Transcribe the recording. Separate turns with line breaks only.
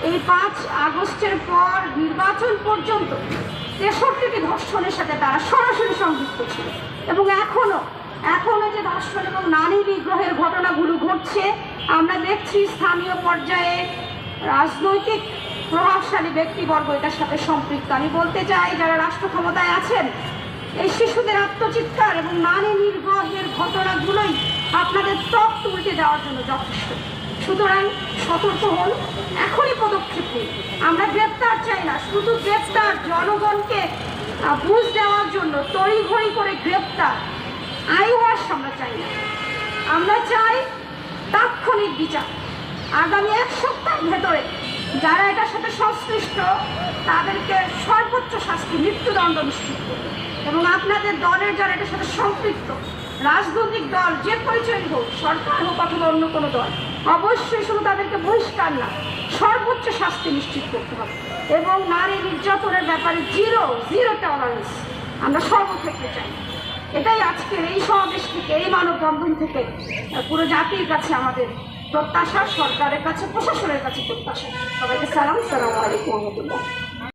এই ৫ আগস্টের পর নির্বাচন পর্যন্ত ৬৩টি ধর্ষণের সাথে তারা সরাসরি সংযুক্ত ছিল এবং এখনো যে ধর্ষণ এবং নারী নিগ্রহের ঘটনাগুলো ঘটছে আমরা দেখছি স্থানীয় পর্যায়ে রাজনৈতিক প্রভাবশালী ব্যক্তিবর্গ এটার সাথে সম্পৃক্ত। আমি বলতে চাই যারা রাষ্ট্র ক্ষমতায় আছেন, এই শিশুদের আত্মচিৎকার এবং নারী নির্গ্রহের ঘটনাগুলোই আপনাদের ত্বক তুলতে দেওয়ার জন্য যথেষ্ট। সুতরাং সতর্ক হন, এখনই পদক্ষেপ নিন। আমরা গ্রেপ্তার চাই না, শুধু গ্রেপ্তার জনগণকে বুঝ দেওয়ার জন্য তড়িঘড়ি করে গ্রেপ্তার আইওয়াশ আমরা চাই না। আমরা চাই তাৎক্ষণিক বিচার। আগামী ১ সপ্তাহের ভেতরে যারা এটার সাথে সংশ্লিষ্ট তাদেরকে সর্বোচ্চ শাস্তি, মৃত্যুদণ্ড নিশ্চিত করবে এবং আপনাদের দলের যারা এটার সাথে সম্পৃক্ত রাজনৈতিক দল যে পরিচয় হোক, সরকার হোক অথবা অন্য কোনো দল, অবশ্যই শুধু তাদেরকে বহিষ্কার না, সর্বোচ্চ শাস্তি নিশ্চিত করতে হবে এবং নারী নির্যাতনের ব্যাপারে জিরো টলারেন্স আমরা সর্বক্ষেত্রে চাই। এটাই আজকের এই সমাবেশ থেকে, এই মানববন্ধন থেকে পুরো জাতির কাছে আমাদের প্রত্যাশা, সরকারের কাছে, প্রশাসনের কাছে প্রত্যাশা। সবাইকে সালাম, আসসালামু আলাইকুম ওয়া রাহমাতুল্লাহ।